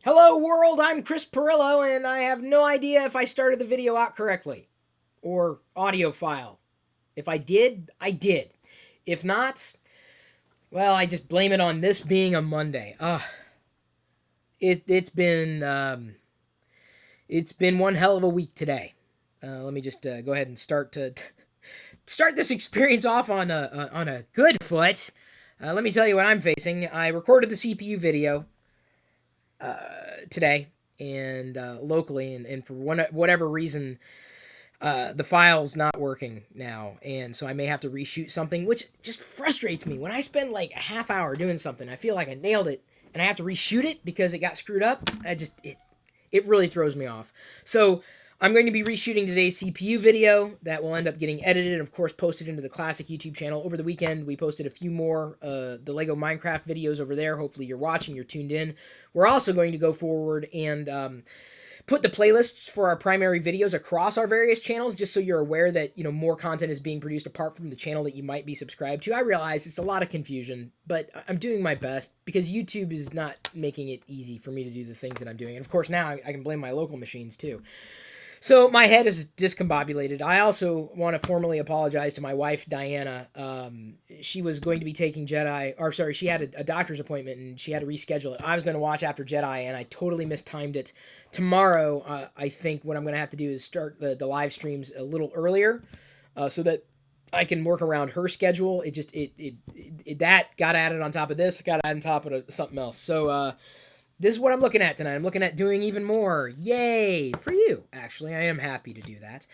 Hello world, I'm Chris Perillo, and I have no idea if I started the video out correctly. Or audio file. If I did, I did. If not, well, I just blame it on this being a Monday. It's been one hell of a week today. Let me just go ahead and start this experience off on a good foot. Let me tell you what I'm facing. I recorded the CPU video today and locally, and for whatever reason, the file's not working now, and so I may have to reshoot something, which just frustrates me. When I spend like a half hour doing something, I feel like I nailed it, and I have to reshoot it because it got screwed up. It really throws me off. So I'm going to be reshooting today's CPU video that will end up getting edited and, of course, posted into the Classic YouTube channel. Over the weekend, we posted a few more the Lego Minecraft videos over there. Hopefully you're watching, you're tuned in. We're also going to go forward and put the playlists for our primary videos across our various channels, just so you're aware that, more content is being produced apart from the channel that you might be subscribed to. I realize it's a lot of confusion, but I'm doing my best because YouTube is not making it easy for me to do the things that I'm doing. And of course, now I can blame my local machines too. So my head is discombobulated. I also want to formally apologize to my wife, Diana. She was going to be taking she had a doctor's appointment and she had to reschedule it. I was going to watch after Jedi and I totally mistimed it. Tomorrow, I think what I'm going to have to do is start the live streams a little earlier so that I can work around her schedule. That got added on top of this, got added on top of something else. So, this is what I'm looking at tonight. I'm looking at doing even more. Yay! For you, actually. I am happy to do that.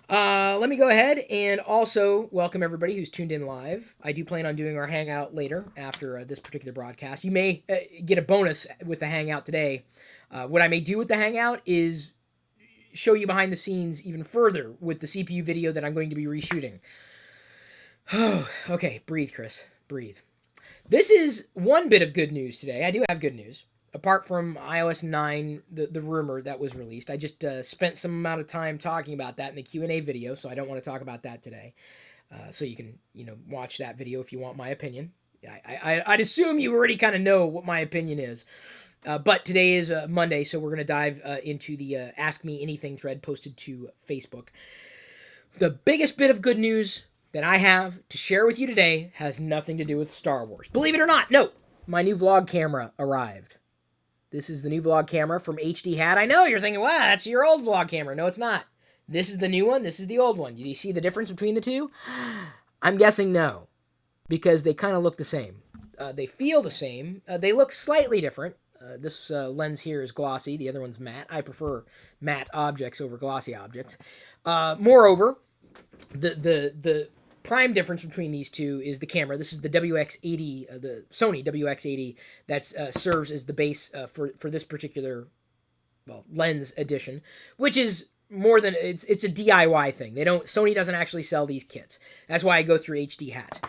Let me go ahead and also welcome everybody who's tuned in live. I do plan on doing our Hangout later after this particular broadcast. You may get a bonus with the Hangout today. What I may do with the Hangout is show you behind the scenes even further with the CPU video that I'm going to be reshooting. Okay, breathe, Chris. Breathe. This is one bit of good news today. I do have good news. Apart from iOS 9, the rumor that was released, I just spent some amount of time talking about that in the Q&A video, so I don't want to talk about that today. So you can, watch that video if you want my opinion. I'd assume you already kind of know what my opinion is. But today is Monday, so we're going to dive into the Ask Me Anything thread posted to Facebook. The biggest bit of good news that I have to share with you today has nothing to do with Star Wars. Believe it or not, no! My new vlog camera arrived. This is the new vlog camera from HD Hat. I know, you're thinking, wow, that's your old vlog camera. No, it's not. This is the new one. This is the old one. Do you see the difference between the two? I'm guessing no, because they kind of look the same. They feel the same. They look slightly different. This lens here is glossy. The other one's matte. I prefer matte objects over glossy objects. Moreover, the prime difference between these two is the camera. This is the WX80, the Sony WX80 that serves as the base for this particular lens edition, which is more than it's a DIY thing. Sony doesn't actually sell these kits. That's why I go through HD Hat.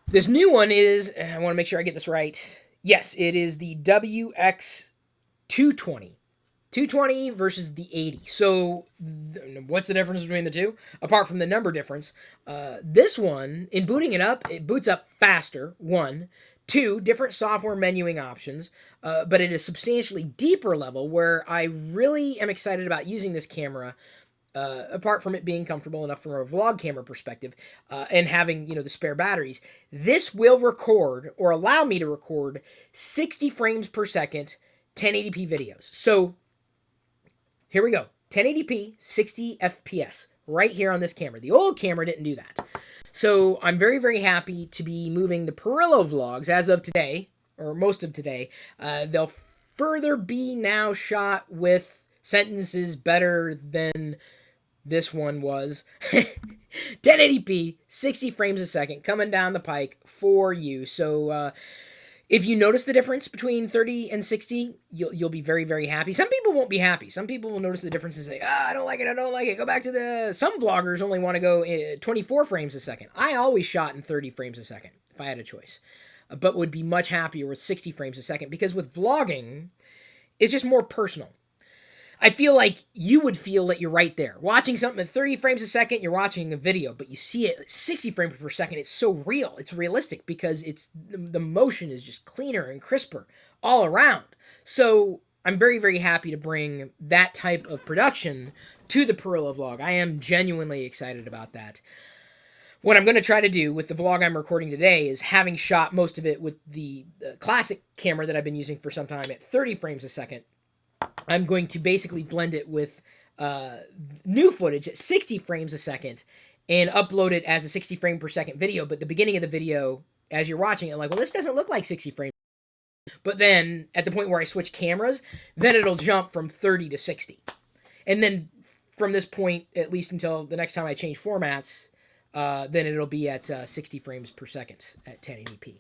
This new one is, I want to make sure I get this right. Yes, it is the WX220. 220 versus the 80. So what's the difference between the two? Apart from the number difference, this one, in booting it up, it boots up faster, one. Two, different software menuing options, but at a substantially deeper level where I really am excited about using this camera, apart from it being comfortable enough from a vlog camera perspective, and having, the spare batteries. This will record, or allow me to record, 60 frames per second, 1080p videos. So here we go. 1080p, 60 FPS, right here on this camera. The old camera didn't do that. So I'm very, very happy to be moving the Perillo vlogs as of today, or most of today. They'll further be now shot with sentences better than this one was. 1080p, 60 frames a second, coming down the pike for you. So, if you notice the difference between 30 and 60, you'll be very, very happy. Some people won't be happy. Some people will notice the difference and say, I don't like it. Go back to some vloggers only want to go 24 frames a second. I always shot in 30 frames a second if I had a choice, but would be much happier with 60 frames a second because with vlogging, it's just more personal. I feel like you would feel that you're right there. Watching something at 30 frames a second, you're watching a video, but you see it at 60 frames per second. It's so real. It's realistic because the motion is just cleaner and crisper all around. So I'm very, very happy to bring that type of production to the Perilla vlog. I am genuinely excited about that. What I'm going to try to do with the vlog I'm recording today is, having shot most of it with the classic camera that I've been using for some time at 30 frames a second, I'm going to basically blend it with new footage at 60 frames a second and upload it as a 60 frame per second video. But the beginning of the video, as you're watching it, like, well, this doesn't look like 60 frames. But then at the point where I switch cameras, then it'll jump from 30 to 60. And then from this point, at least until the next time I change formats, then it'll be at 60 frames per second at 1080p.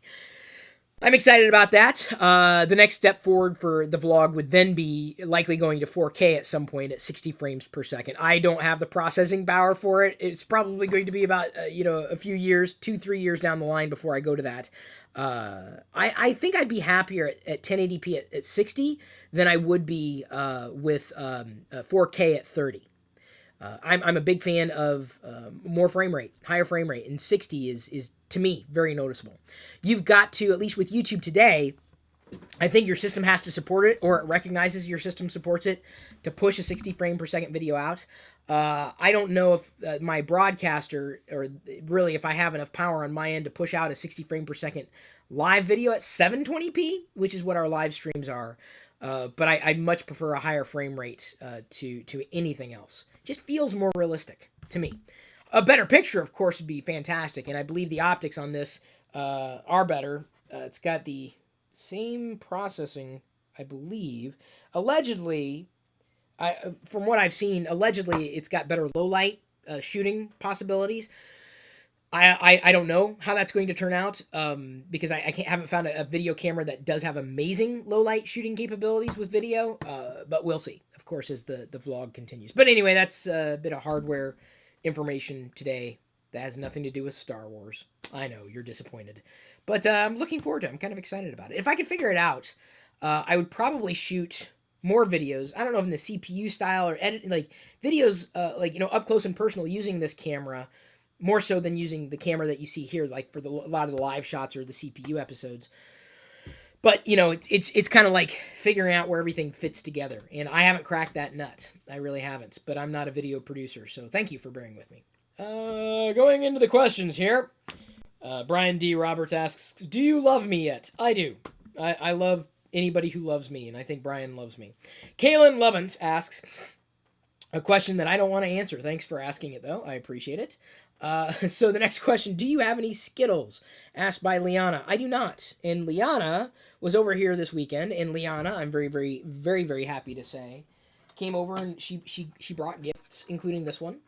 I'm excited about that. The next step forward for the vlog would then be likely going to 4K at some point at 60 frames per second. I don't have the processing power for it. It's probably going to be about, a few years, 2-3 years down the line before I go to that. I think I'd be happier at 1080p at 60 than I would be with 4K at 30. I'm a big fan of more frame rate, higher frame rate, and 60 is to me very noticeable. You've got to, at least with YouTube today, I think your system has to support it, or it recognizes your system supports it, to push a 60 frame per second video out. I don't know if my broadcaster, or really if I have enough power on my end to push out a 60 frame per second live video at 720p, which is what our live streams are. But I'd much prefer a higher frame rate to anything else. Just feels more realistic to me. A better picture, of course, would be fantastic, and I believe the optics on this are better. It's got the same processing, I believe. Allegedly, from what I've seen, allegedly it's got better low light shooting possibilities. I don't know how that's going to turn out because I haven't found a video camera that does have amazing low light shooting capabilities with video, but we'll see, of course, as the vlog continues. But anyway, that's a bit of hardware information today that has nothing to do with Star Wars. I know, you're disappointed. But I'm looking forward to it. I'm kind of excited about it. If I could figure it out, I would probably shoot more videos. I don't know if in the CPU style or edit, like videos, up close and personal using this camera, more so than using the camera that you see here, like for a lot of the live shots or the CPU episodes. But, it's kind of like figuring out where everything fits together. And I haven't cracked that nut. I really haven't. But I'm not a video producer, so thank you for bearing with me. Going into the questions here. Brian D. Roberts asks, do you love me yet? I do. I love anybody who loves me, and I think Brian loves me. Kaylin Lovins asks a question that I don't want to answer. Thanks for asking it, though. I appreciate it. So the next question, do you have any Skittles? Asked by Liana. I do not. And Liana was over here this weekend, and Liana, I'm very, very, very, very happy to say, came over and she brought gifts, including this one,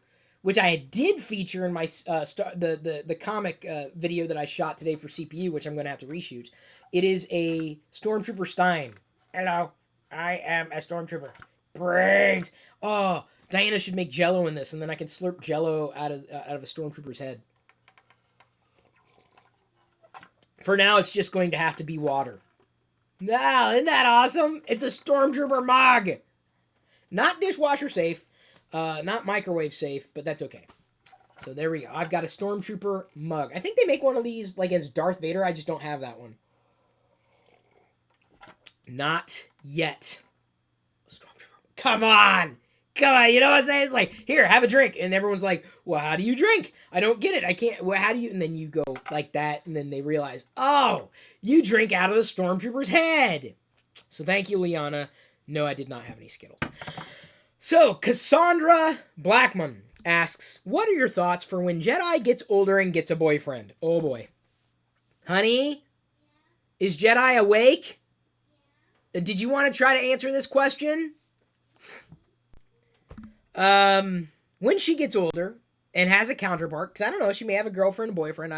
which I did feature in my the comic video that I shot today for CPU, which I'm going to have to reshoot. It is a Stormtrooper Stein. Hello, I am a Stormtrooper. Brains. Oh, Diana should make Jello in this, and then I can slurp Jello out of a Stormtrooper's head. For now, it's just going to have to be water. Wow, isn't that awesome? It's a Stormtrooper mug. Not dishwasher safe, not microwave safe, but that's okay. So there we go. I've got a Stormtrooper mug. I think they make one of these like as Darth Vader. I just don't have that one. Not yet. Stormtrooper. Come on. Come on, you know what I'm saying? It's like, here, have a drink. And everyone's like, well, how do you drink? I don't get it. I can't. Well, how do you? And then you go like that. And then they realize, oh, you drink out of the Stormtrooper's head. So thank you, Liana. No, I did not have any Skittles. So, Cassandra Blackman asks, what are your thoughts for when Jedi gets older and gets a boyfriend? Oh, boy. Honey? Is Jedi awake? Did you want to try to answer this question? When she gets older and has a counterpart, because I don't know, she may have a girlfriend, a boyfriend.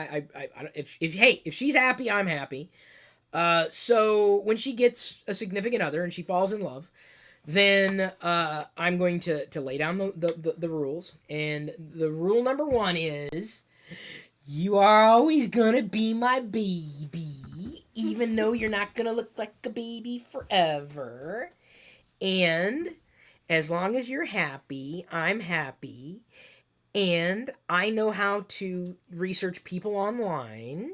If she's happy, I'm happy. So when she gets a significant other and she falls in love, then I'm going to lay down the rules. And the rule number 1 is, you are always gonna be my baby, even though you're not gonna look like a baby forever. And as long as you're happy, I'm happy. And I know how to research people online.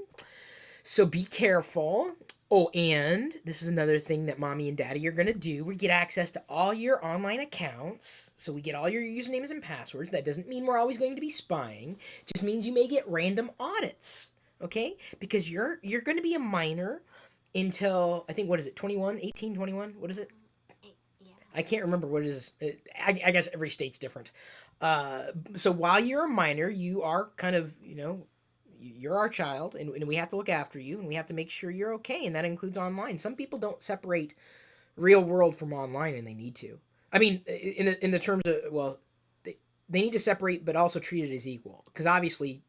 So be careful. Oh, and this is another thing that mommy and daddy are going to do. We get access to all your online accounts. So we get all your usernames and passwords. That doesn't mean we're always going to be spying. It just means you may get random audits. Okay? Because you're going to be a minor until I think what is it? 21, 18, 21? What is it? Yeah. I can't remember what it is. I guess every state's different. So while you're a minor, you are kind of, you're our child, and we have to look after you, and we have to make sure you're okay, and that includes online. Some people don't separate real world from online, and they need to. I mean, in the terms of, well, they need to separate, but also treat it as equal, because obviously,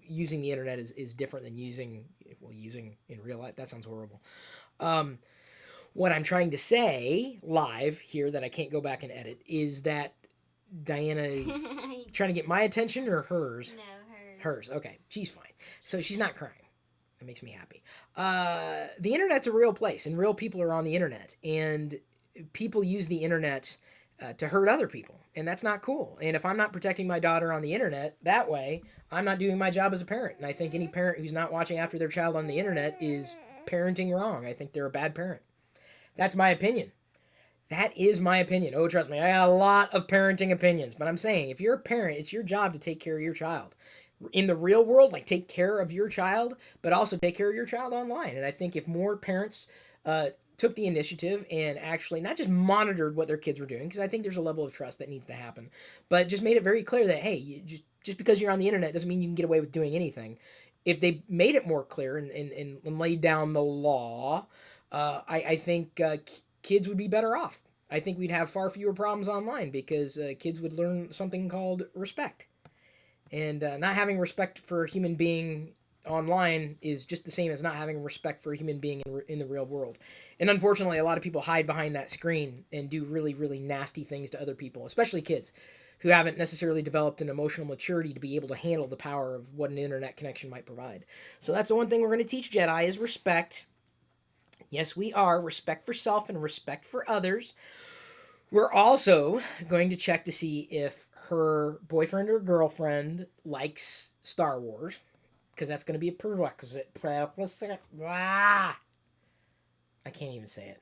using the internet is different than using in real life. That sounds horrible. Um, what I'm trying to say live here that I can't go back and edit is that Diana is trying to get my attention or hers? No, hers. Hers. Okay. She's fine. So she's not crying. That makes me happy. The internet's a real place, and real people are on the internet, and people use the internet to hurt other people, and that's not cool. And if I'm not protecting my daughter on the internet that way, I'm not doing my job as a parent. And I think any parent who's not watching after their child on the internet is parenting wrong. I think they're a bad parent. That's my opinion. That is my opinion. Oh, trust me, I got a lot of parenting opinions, but I'm saying if you're a parent, it's your job to take care of your child. In the real world, like take care of your child, but also take care of your child online. And I think if more parents took the initiative and actually not just monitored what their kids were doing, because I think there's a level of trust that needs to happen, but just made it very clear that, hey, just because you're on the internet doesn't mean you can get away with doing anything. If they made it more clear and laid down the law, I think kids would be better off. I think we'd have far fewer problems online because kids would learn something called respect. And not having respect for a human being online is just the same as not having respect for a human being in the real world. And unfortunately, a lot of people hide behind that screen and do really, really nasty things to other people, especially kids who haven't necessarily developed an emotional maturity to be able to handle the power of what an internet connection might provide. So that's the one thing we're going to teach Jedi is respect. Yes, we are. Respect for self and respect for others. We're also going to check to see if her boyfriend or girlfriend likes Star Wars, because that's going to be a prerequisite. I can't even say it.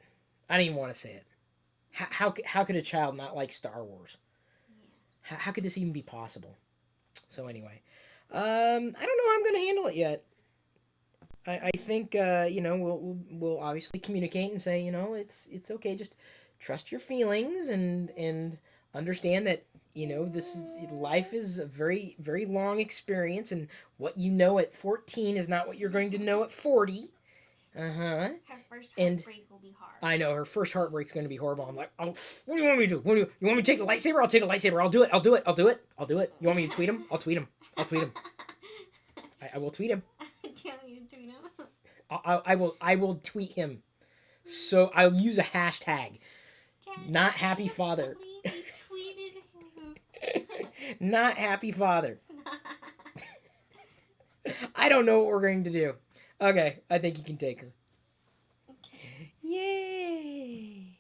I don't even want to say it. How could a child not like Star Wars? Yes. How could this even be possible? So anyway, I don't know how I'm going to handle it yet. I think we'll obviously communicate and say it's okay. Just trust your feelings and understand that life is a very, very long experience, and what you know at 14 is not what you're going to know at 40. Her first heartbreak will be hard. I know her first heartbreak's going to be horrible. I'm like, oh, what do you want me to do? You want me to take a lightsaber? I'll take a lightsaber. I'll do it. You want me to tweet him? I'll tweet him. I will tweet him. Do you want me to tweet him? I will tweet him. So I'll use a hashtag. Dad, Not happy father. I tweeted him. Not happy father. I don't know what we're going to do. Okay, I think you can take her. Yay!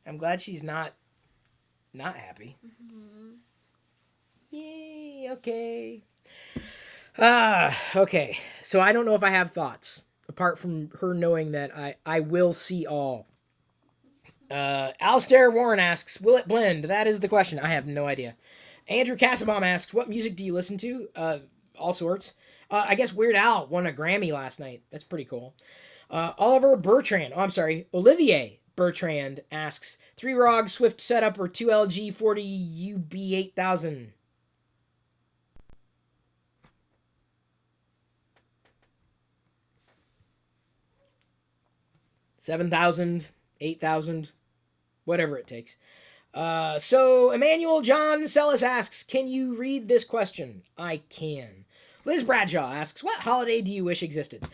I'm glad she's not happy. Mm-hmm. Yay! Okay. Okay. So I don't know if I have thoughts apart from her knowing that I will see all. Alistair Warren asks, will it blend? That is the question. I have no idea. Andrew Cassabaum asks, what music do you listen to? All sorts. I guess Weird Al won a Grammy last night. That's pretty cool. Olivier Bertrand asks, 3 ROG Swift setup or 2 LG 40 UB8000? $7,000, $8,000, whatever it takes. So Emmanuel John Sellis asks, can you read this question? I can. Liz Bradshaw asks, what holiday do you wish existed?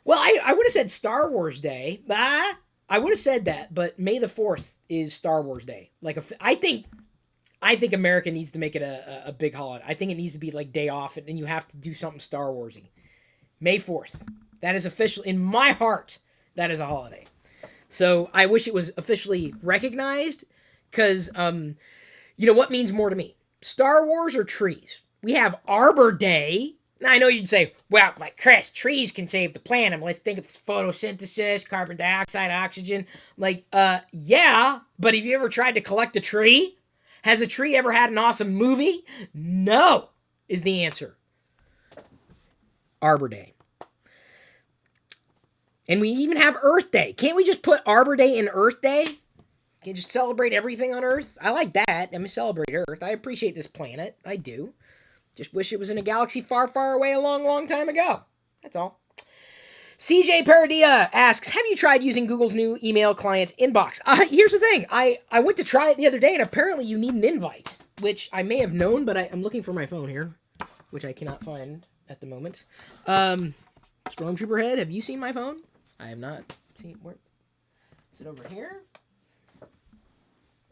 Well, I would have said Star Wars Day. I would have said that, but May the 4th is Star Wars Day. I think America needs to make it a big holiday. I think it needs to be like day off, and you have to do something Star Warsy. May 4th. That is official in my heart. That is a holiday. So I wish it was officially recognized, because what means more to me? Star Wars or trees? We have Arbor Day, Now, I know you'd say, well, like, Chris, trees can save the planet. Let's think of photosynthesis, carbon dioxide, oxygen. Like, yeah, but have you ever tried to collect a tree? Has a tree ever had an awesome movie? No, is the answer. Arbor Day. And we even have Earth Day. Can't we just put Arbor Day in Earth Day? Can you just celebrate everything on Earth? I like that. I'm going to celebrate Earth. I appreciate this planet. I do. Just wish it was in a galaxy far, far away a long, long time ago. That's all. CJ Paradia asks, have you tried using Google's new email client Inbox? Here's the thing. I went to try it the other day, and apparently you need an invite, which I may have known, but I'm looking for my phone here, which I cannot find at the moment. Stormtrooper Head, have you seen my phone? I have not seen. Where is it? Over here?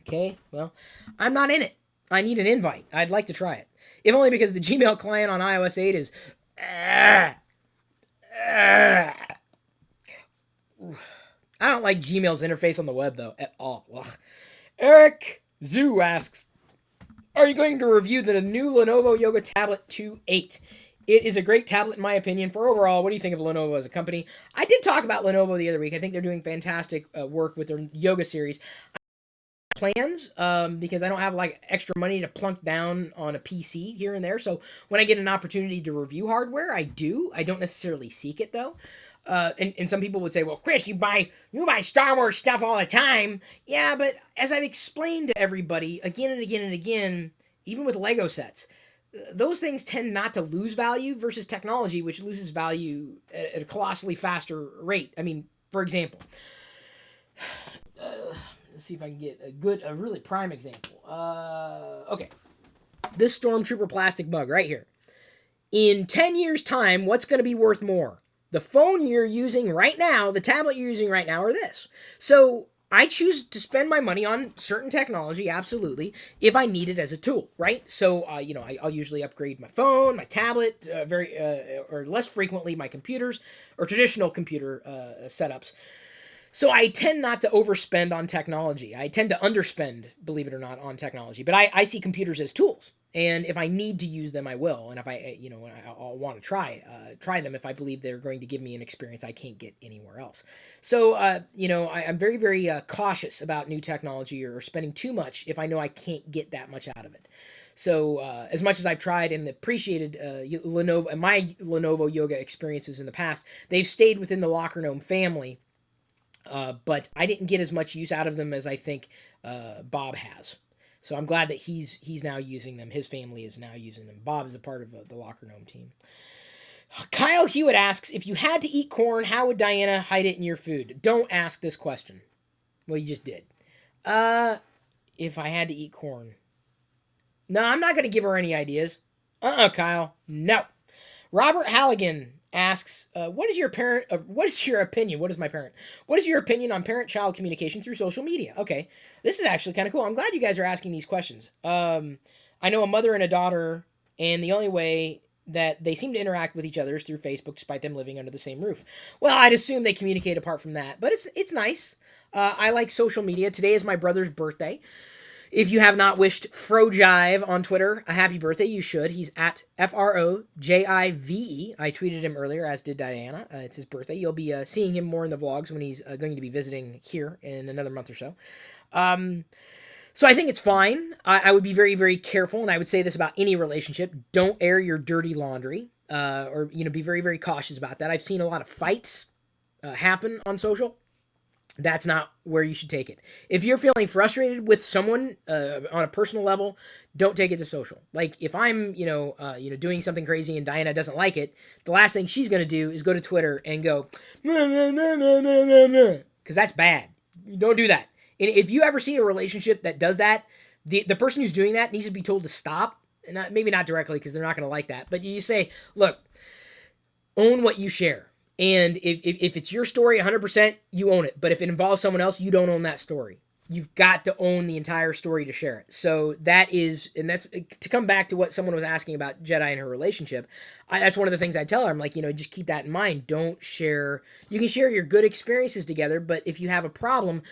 Okay, well, I'm not in it. I need an invite. I'd like to try it. If only because the Gmail client on iOS 8 is... I don't like Gmail's interface on the web, though, at all. Ugh. Eric Zoo asks, are you going to review the new Lenovo Yoga Tablet 2.8? It is a great tablet, in my opinion. For overall, what do you think of Lenovo as a company? I did talk about Lenovo the other week. I think they're doing fantastic work with their yoga series. Plans because I don't have like extra money to plunk down on a PC here and there. So when I get an opportunity to review hardware, I do. I don't necessarily seek it though. And some people would say, well, Chris, you buy Star Wars stuff all the time. Yeah, but as I've explained to everybody again and again and again, even with Lego sets, those things tend not to lose value versus technology, which loses value at a colossally faster rate. I mean, for example, let's see if I can get a really prime example. Okay. This Stormtrooper plastic bug right here. In 10 years' time, what's going to be worth more? The phone you're using right now, the tablet you're using right now, or this? So I choose to spend my money on certain technology, absolutely, if I need it as a tool, right? So, I'll usually upgrade my phone, my tablet, or less frequently my computers, or traditional computer setups. So I tend not to overspend on technology. I tend to underspend, believe it or not, on technology. But I see computers as tools. And if I need to use them, I will. And if I'll want to try them if I believe they're going to give me an experience I can't get anywhere else. So, I'm very, very cautious about new technology or spending too much if I know I can't get that much out of it. So, as much as I've tried and appreciated Lenovo and my Lenovo yoga experiences in the past, they've stayed within the Locker Gnome family. But I didn't get as much use out of them as I think Bob has. So I'm glad that he's now using them. His family is now using them. Bob is a part of the Locker Gnome team. Kyle Hewitt asks, if you had to eat corn, how would Diana hide it in your food? Don't ask this question. Well, you just did. If I had to eat corn. No, I'm not going to give her any ideas. Kyle. No. Robert Halligan asks, what is your opinion? What is your opinion on parent-child communication through social media? Okay, this is actually kind of cool. I'm glad you guys are asking these questions. I know a mother and a daughter, and the only way that they seem to interact with each other is through Facebook, despite them living under the same roof. Well, I'd assume they communicate apart from that, but it's nice. I like social media. Today is my brother's birthday. If you have not wished Frojive on Twitter a happy birthday, you should. He's at FROJIVE. I tweeted him earlier, as did Diana. It's his birthday. You'll be seeing him more in the vlogs when he's going to be visiting here in another month or so. So I think it's fine. I would be very, very careful, and I would say this about any relationship. Don't air your dirty laundry, or be very, very cautious about that. I've seen a lot of fights happen on social. That's not where you should take it. If you're feeling frustrated with someone on a personal level, don't take it to social. Like if I'm, doing something crazy and Diana doesn't like it, the last thing she's going to do is go to Twitter and go, because that's bad. Don't do that. And if you ever see a relationship that does that, the person who's doing that needs to be told to stop. And maybe not directly because they're not going to like that. But you say, look, own what you share. And if it's your story 100%, you own it. But if it involves someone else, you don't own that story. You've got to own the entire story to share it. So that's to come back to what someone was asking about Jedi and her relationship. That's one of the things I tell her. I'm like, just keep that in mind. Don't share. You can share your good experiences together, but if you have a problem,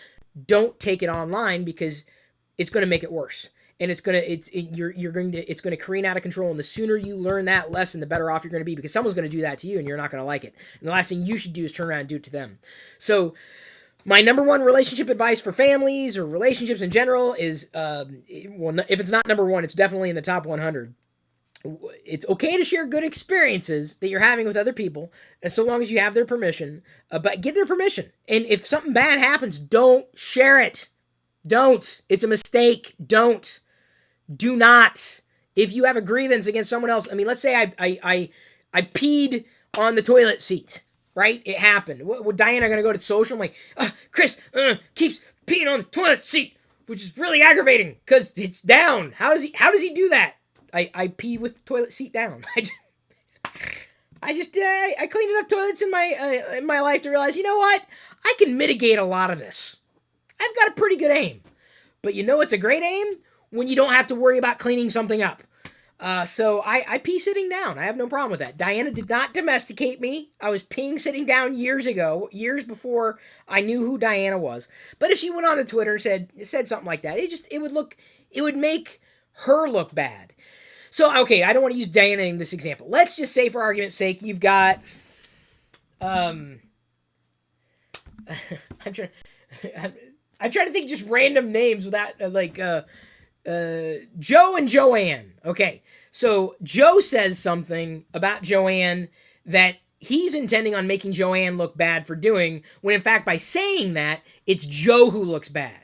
don't take it online because it's going to make it worse. and it's gonna careen out of control. And the sooner you learn that lesson, the better off you're gonna be, because someone's gonna do that to you, and you're not gonna like it. And the last thing you should do is turn around and do it to them. So, my number one relationship advice for families or relationships in general is, if it's not number one, it's definitely in the top 100. It's okay to share good experiences that you're having with other people, and so long as you have their permission. But get their permission. And if something bad happens, don't share it. Don't. It's a mistake. Don't. Do not. If you have a grievance against someone else, I mean, let's say I peed on the toilet seat, right? It happened. What Diana gonna go to social? I'm like, Chris keeps peeing on the toilet seat, which is really aggravating because it's down. How does he do that? I pee with the toilet seat down. I cleaned enough toilets in my life to realize, you know what? I can mitigate a lot of this. I've got a pretty good aim. But you know what's a great aim? When you don't have to worry about cleaning something up. So I pee sitting down. I have no problem with that. Diana did not domesticate me. I was peeing sitting down years ago, years before I knew who Diana was. But if she went on to Twitter and said something like that, it would make her look bad. So, okay, I don't want to use Diana in this example. Let's just say, for argument's sake, you've got, I'm trying to think just random names without, Joe and Joanne. Okay, so Joe says something about Joanne that he's intending on making Joanne look bad for doing, when in fact, by saying that, it's Joe who looks bad.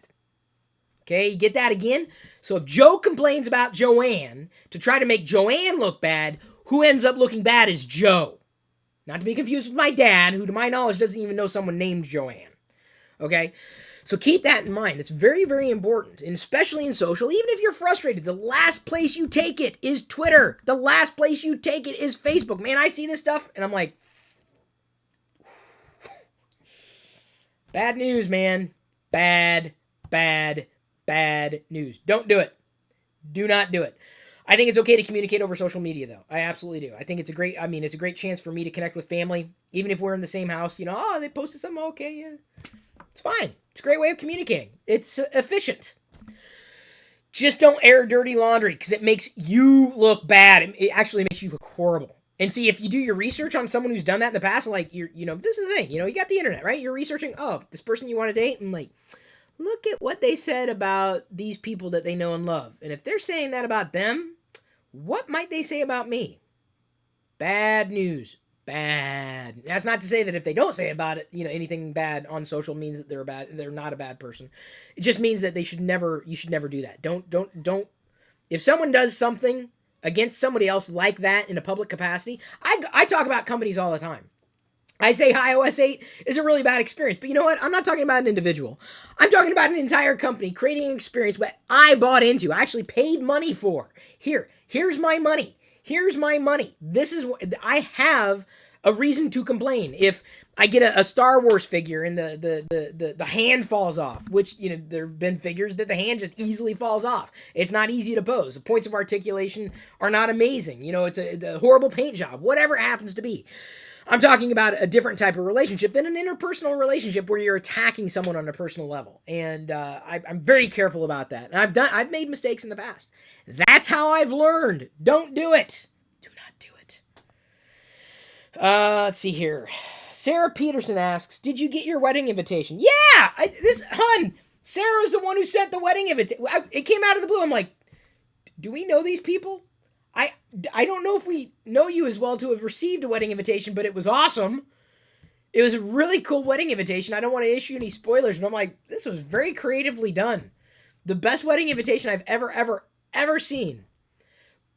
Okay, you get that again? So if Joe complains about Joanne to try to make Joanne look bad, who ends up looking bad is Joe. Not to be confused with my dad, who to my knowledge doesn't even know someone named Joanne. Okay? So keep that in mind. It's very, very important, and especially in social. Even if you're frustrated, the last place you take it is Twitter. The last place you take it is Facebook. Man, I see this stuff, and I'm like, bad news, man. Bad news. Don't do it. Do not do it. I think it's okay to communicate over social media, though. I absolutely do. I think it's a great chance for me to connect with family, even if we're in the same house. You know, they posted something. Okay, yeah, it's fine. It's a great way of communicating. It's efficient. Just don't air dirty laundry, because it makes you look bad. It actually makes you look horrible. And see, if you do your research on someone who's done that in the past, like this is the thing. You got the internet, right? You're researching. Oh, this person you want to date, and like, look at what they said about these people that they know and love. And if they're saying that about them, what might they say about me? Bad news. Bad. That's not to say that if they don't say about it, anything bad on social means that they're not a bad person. It just means that you should never do that. Don't. If someone does something against somebody else like that in a public capacity, I talk about companies all the time. I say iOS 8 is a really bad experience. But you know what? I'm not talking about an individual. I'm talking about an entire company creating an experience that I bought into. I actually paid money for. Here's my money. Here's my money. This is what I have a reason to complain. If I get a Star Wars figure and the hand falls off, which, there have been figures that the hand just easily falls off. It's not easy to pose. The points of articulation are not amazing. It's a horrible paint job, whatever it happens to be. I'm talking about a different type of relationship than an interpersonal relationship where you're attacking someone on a personal level. And I'm very careful about that. And I've made mistakes in the past. That's how I've learned. Don't do it. Do not do it. Let's see here. Sarah Peterson asks, did you get your wedding invitation? Yeah! Sarah's the one who sent the wedding invitation. It came out of the blue. I'm like, do we know these people? I don't know if we know you as well to have received a wedding invitation, but it was awesome. It was a really cool wedding invitation. I don't want to issue any spoilers, but I'm like, this was very creatively done. The best wedding invitation I've ever seen.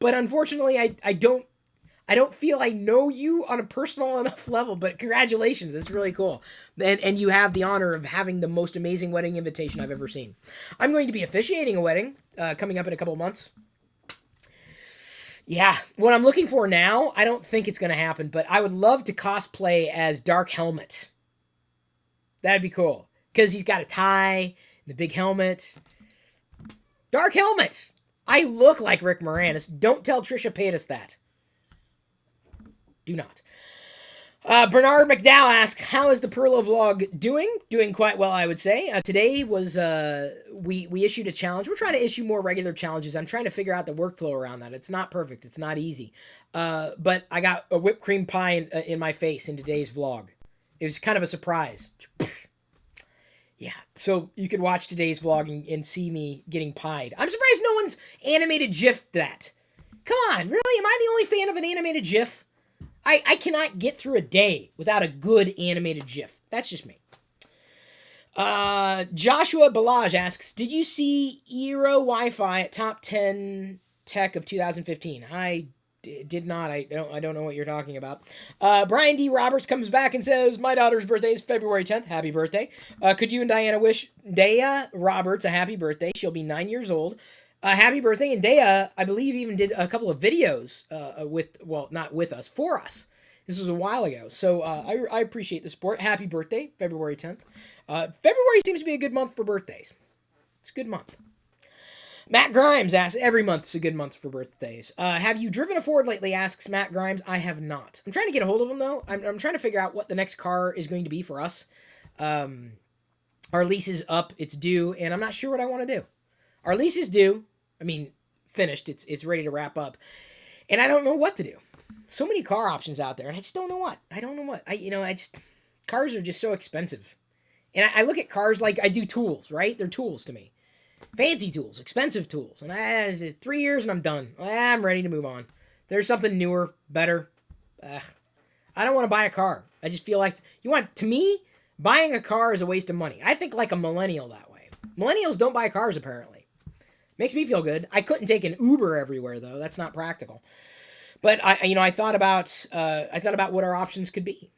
But unfortunately, I don't feel I know you on a personal enough level, but congratulations. It's really cool. And you have the honor of having the most amazing wedding invitation I've ever seen. I'm going to be officiating a wedding coming up in a couple of months. Yeah, what I'm looking for now, I don't think it's going to happen, but I would love to cosplay as Dark Helmet. That'd be cool, because he's got a tie, the big helmet. Dark Helmet! I look like Rick Moranis. Don't tell Trisha Paytas that. Do not. Bernard McDowell asks, how is the Perlo vlog doing? Doing quite well, I would say. Today was, we issued a challenge. We're trying to issue more regular challenges. I'm trying to figure out the workflow around that. It's not perfect. It's not easy. But I got a whipped cream pie in my face in today's vlog. It was kind of a surprise. Yeah, so you could watch today's vlog and see me getting pied. I'm surprised no one's animated GIF that. Come on, really? Am I the only fan of an animated GIF? I cannot get through a day without a good animated GIF. That's just me. Joshua Balaj asks, did you see Eero Wi-Fi at top 10 tech of 2015? I did not. I don't know what you're talking about. Brian D. Roberts comes back and says, my daughter's birthday is February 10th. Happy birthday. Could you and Diana wish Dea Roberts a happy birthday? She'll be 9 years old. Happy birthday. And Dea, I believe, even did a couple of videos not with us, for us. This was a while ago. So I appreciate the support. Happy birthday, February 10th. February seems to be a good month for birthdays. It's a good month. Matt Grimes asks, every month's a good month for birthdays. Have you driven a Ford lately, asks Matt Grimes. I have not. I'm trying to get a hold of him, though. I'm trying to figure out what the next car is going to be for us. Our lease is up. It's due, and I'm not sure what I want to do. Our lease is due. I mean, finished. It's ready to wrap up. And I don't know what to do. So many car options out there, and I just don't know what. Cars are just so expensive. And I look at cars like I do tools, right? They're tools to me. Fancy tools, expensive tools. And 3 years and I'm done. I'm ready to move on. There's something newer, better. I don't want to buy a car. I just feel like, to me, buying a car is a waste of money. I think like a millennial that way. Millennials don't buy cars, apparently. Makes me feel good. I couldn't take an Uber everywhere, though. That's not practical. But I thought about what our options could be.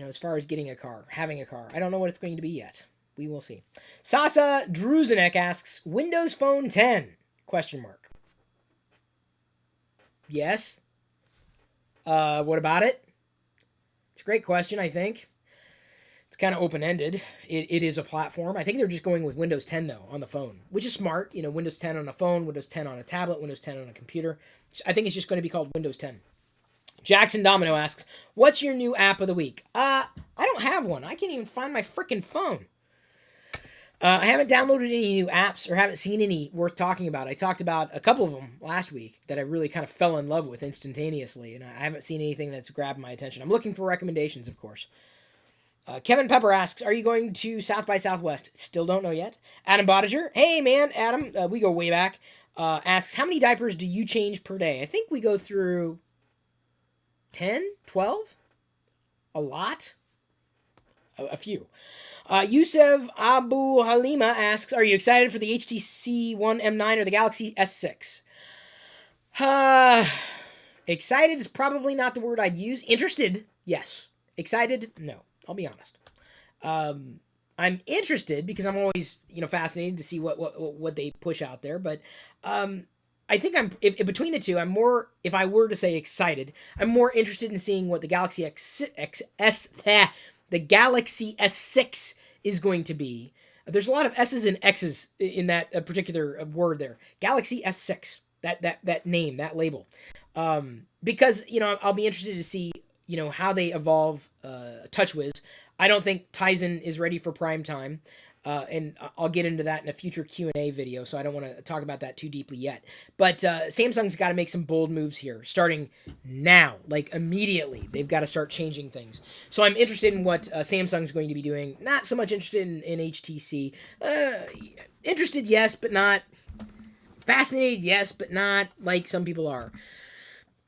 As far as getting a car, having a car. I don't know what it's going to be yet. We will see. Sasa Druzanek asks, Windows Phone 10? ? Yes. What about it? It's a great question, I think. It's kind of open-ended. It is a platform. I think they're just going with Windows 10, though, on the phone, which is smart. Windows 10 on a phone, Windows 10 on a tablet, Windows 10 on a computer. I think it's just going to be called Windows 10. Jackson Domino asks, what's your new app of the week? I don't have one. I can't even find my freaking phone. I haven't downloaded any new apps or haven't seen any worth talking about. I talked about a couple of them last week that I really kind of fell in love with instantaneously, and I haven't seen anything that's grabbed my attention. I'm looking for recommendations, of course. Kevin Pepper asks, are you going to South by Southwest? Still don't know yet. Adam Bodiger, hey man, Adam, we go way back, asks, how many diapers do you change per day? I think we go through 10, 12? A lot? A few. Yusef Abu Halima asks, are you excited for the HTC One M9 or the Galaxy S6? Excited is probably not the word I'd use. Interested, yes. Excited, no. I'll be honest. I'm interested because I'm always, fascinated to see what they push out there. But I think if between the two, I'm more, if I were to say excited, I'm more interested in seeing what the Galaxy the Galaxy S6 is going to be. There's a lot of S's and X's in that particular word there. Galaxy S6, that name, that label. Because, I'll be interested to see, how they evolve TouchWiz. I don't think Tizen is ready for prime time. And I'll get into that in a future Q&A video, so I don't want to talk about that too deeply yet. But Samsung's got to make some bold moves here, starting now, like immediately. They've got to start changing things. So I'm interested in what Samsung's going to be doing. Not so much interested in HTC. Interested, yes, but not. Fascinated, yes, but not like some people are.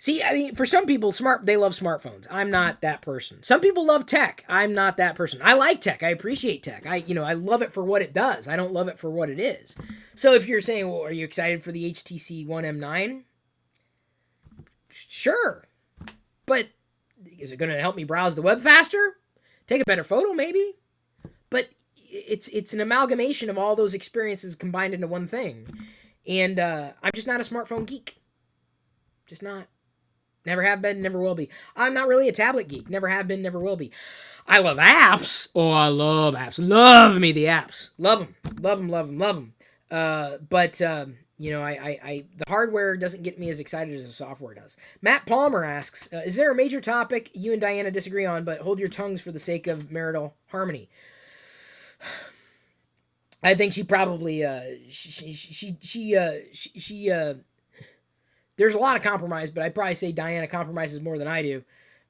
See, I mean, for some people, they love smartphones. I'm not that person. Some people love tech. I'm not that person. I like tech. I appreciate tech. I love it for what it does. I don't love it for what it is. So if you're saying, well, are you excited for the HTC One M9? Sure. But is it going to help me browse the web faster? Take a better photo, maybe? But it's an amalgamation of all those experiences combined into one thing. And I'm just not a smartphone geek. Just not. Never have been, never will be. I'm not really a tablet geek. Never have been, never will be. I love apps. Oh, I love apps. Love me the apps. Love them. Love them, love them, love them. But You know, the hardware doesn't get me as excited as the software does. Matt Palmer asks, is there a major topic you and Diana disagree on, but hold your tongues for the sake of marital harmony? I think she probably, there's a lot of compromise, but I'd probably say Diana compromises more than I do.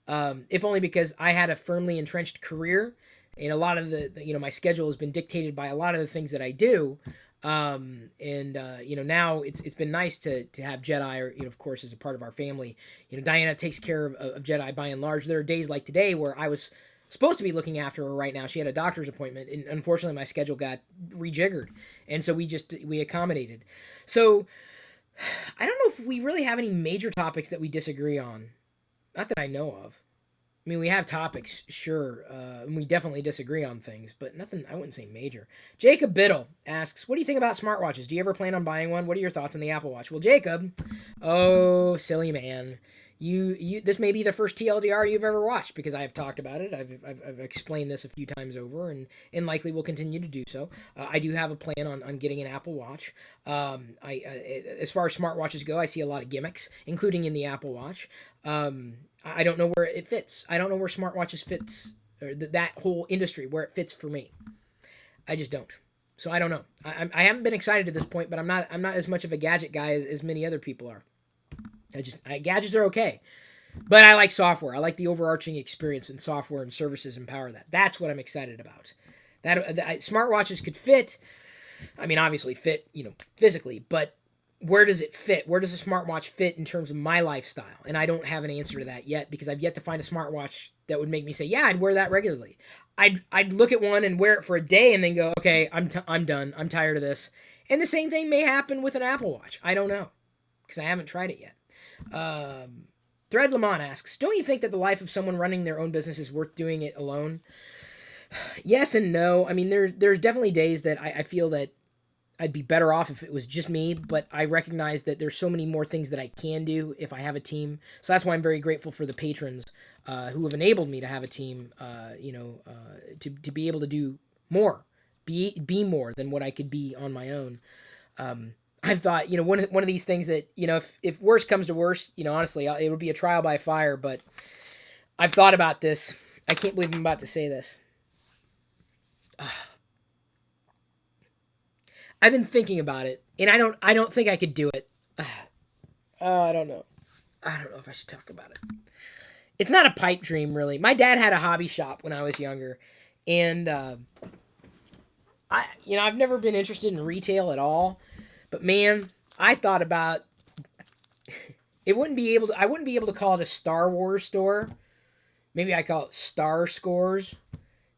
If only because I had a firmly entrenched career, and a lot of my schedule has been dictated by a lot of the things that I do. Now it's been nice to have Jedi, or, of course, as a part of our family. Diana takes care of Jedi by and large. There are days like today where I was supposed to be looking after her right now. She had a doctor's appointment, and unfortunately my schedule got rejiggered, and so we accommodated. So I don't know if we really have any major topics that we disagree on. Not that I know of. I mean, we have topics, sure, and we definitely disagree on things, but nothing, I wouldn't say major. Jacob Biddle asks, what do you think about smartwatches? Do you ever plan on buying one? What are your thoughts on the Apple Watch? Well, Jacob, oh, silly man. This may be the first TLDR you've ever watched, because I have talked about it. I've explained this a few times over, and likely will continue to do so. I do have a plan on getting an Apple Watch. As far as smartwatches go, I see a lot of gimmicks, including in the Apple Watch. I don't know where it fits. I don't know where smartwatches fits, or that whole industry, where it fits for me. I just don't. So I don't know. I haven't been excited at this point, but I'm not as much of a gadget guy as many other people are. Gadgets are okay, but I like software. I like the overarching experience, and software and services empower that. That's what I'm excited about. Smartwatches could fit. I mean, obviously fit, physically, but where does it fit? Where does a smartwatch fit in terms of my lifestyle? And I don't have an answer to that yet, because I've yet to find a smartwatch that would make me say, yeah, I'd wear that regularly. I'd look at one and wear it for a day and then go, okay, I'm done. I'm tired of this. And the same thing may happen with an Apple Watch. I don't know, because I haven't tried it yet. Thread Lamont asks, don't you think that the life of someone running their own business is worth doing it alone? Yes and no. I mean, there's definitely days that I feel that I'd be better off if it was just me, but I recognize that there's so many more things that I can do if I have a team. So that's why I'm very grateful for the patrons who have enabled me to have a team, to be able to do more, be more than what I could be on my own. I've thought, one of these things that, if worst comes to worst, honestly, it would be a trial by fire, but I've thought about this. I can't believe I'm about to say this. I've been thinking about it, and I don't think I could do it. I don't know. I don't know if I should talk about it. It's not a pipe dream, really. My dad had a hobby shop when I was younger, and I've never been interested in retail at all. But man, I thought about I wouldn't be able to call it a Star Wars store. Maybe I call it Star Scores,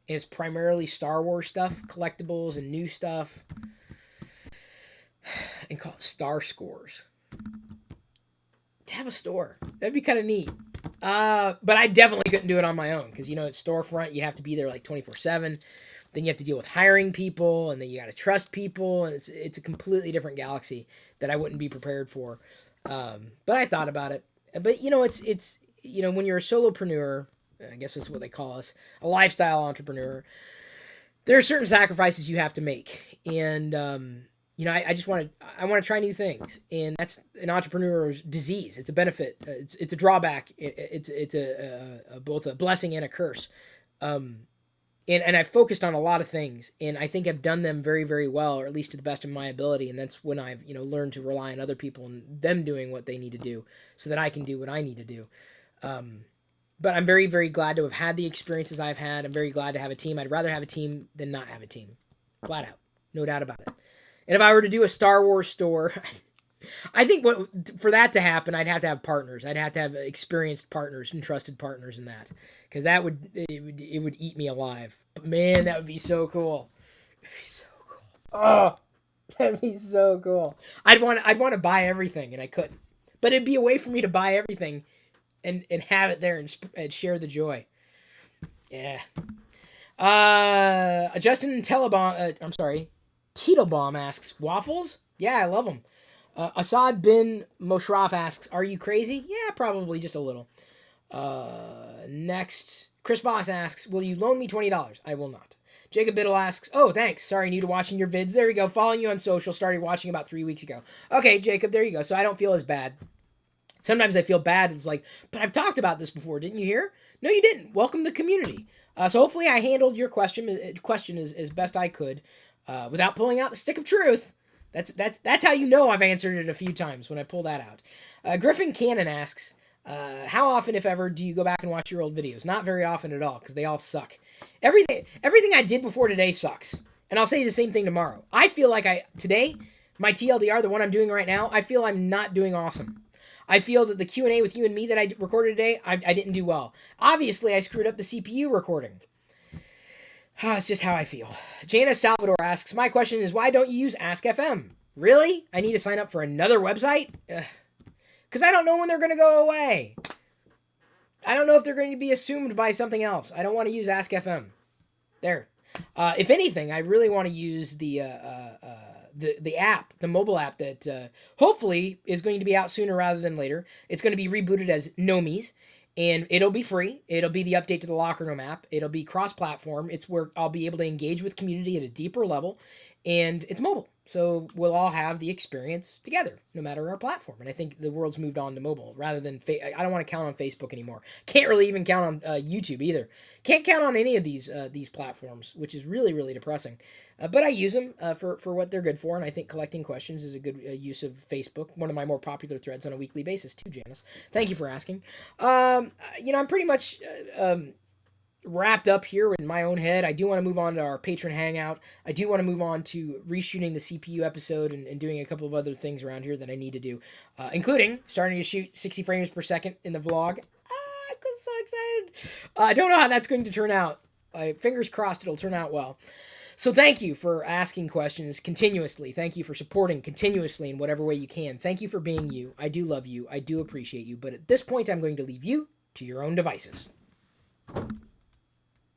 and it's primarily Star Wars stuff, collectibles and new stuff. And call it Star Scores. To have a store. That'd be kind of neat. But I definitely couldn't do it on my own, because, it's storefront. You have to be there like 24/7. Then you have to deal with hiring people, and then you got to trust people. And it's a completely different galaxy that I wouldn't be prepared for. But I thought about it. But, it's when you're a solopreneur, I guess that's what they call us, a lifestyle entrepreneur, there are certain sacrifices you have to make. And, I just want to try new things, and that's an entrepreneur's disease. It's a benefit. It's a drawback. It's both a blessing and a curse. And I've focused on a lot of things, and I think I've done them very, very well, or at least to the best of my ability. And that's when I've, learned to rely on other people and them doing what they need to do so that I can do what I need to do. But I'm very, very glad to have had the experiences I've had. I'm very glad to have a team. I'd rather have a team than not have a team. Flat out. No doubt about it. And if I were to do a Star Wars store, I think for that to happen, I'd have to have partners. I'd have to have experienced partners and trusted partners in that, because it would eat me alive. But man, that would be so cool. It'd be so cool. Oh, that'd be so cool. I'd want to buy everything, and I couldn't. But it'd be a way for me to buy everything, and have it there and share the joy. Yeah. Justin Teetlebaum asks, waffles? Yeah, I love them. Assad bin Moshraf asks, are you crazy? Yeah, probably just a little. Next, Chris Voss asks, will you loan me $20? I will not. Jacob Biddle asks, oh, thanks. Sorry, new to watching your vids. There you go. Following you on social. Started watching about 3 weeks ago. Okay, Jacob, there you go. So I don't feel as bad. Sometimes I feel bad. It's like, but I've talked about this before. Didn't you hear? No, you didn't. Welcome to the community. So hopefully I handled your question as best I could without pulling out the stick of truth. That's how you know I've answered it a few times when I pull that out. Griffin Cannon asks, how often, if ever, do you go back and watch your old videos? Not very often at all, because they all suck. Everything I did before today sucks. And I'll say the same thing tomorrow. I feel like today, my TLDR, the one I'm doing right now, I feel I'm not doing awesome. I feel that the Q&A with you and me that I recorded today, I didn't do well. Obviously, I screwed up the CPU recording. It's just how I feel. Jana Salvador asks, my question is, why don't you use Ask.fm? Really? I need to sign up for another website? Because I don't know when they're going to go away. I don't know if they're going to be assumed by something else. I don't want to use Ask.fm. There. If anything, I really want to use the app, the mobile app that hopefully is going to be out sooner rather than later. It's going to be rebooted as Gnomies, and it'll be free. It'll be the update to the Locker Room app. It'll be cross-platform. It's where I'll be able to engage with community at a deeper level, and it's mobile. So we'll all have the experience together, no matter our platform. And I think the world's moved on to mobile rather than I don't want to count on Facebook anymore. Can't really even count on YouTube either. Can't count on any of these platforms, which is really, really depressing. But I use them for what they're good for, and I think collecting questions is a good use of Facebook. One of my more popular threads on a weekly basis too, Janice. Thank you for asking. I'm pretty much wrapped up here in my own head. I do want to move on to our patron hangout. I do want to move on to reshooting the CPU episode and doing a couple of other things around here that I need to do, including starting to shoot 60 frames per second in the vlog. I'm so excited. I don't know how that's going to turn out. Fingers crossed it'll turn out well. So thank you for asking questions continuously. Thank you for supporting continuously in whatever way you can. Thank you for being you. I do love you. I do appreciate you. But at this point, I'm going to leave you to your own devices.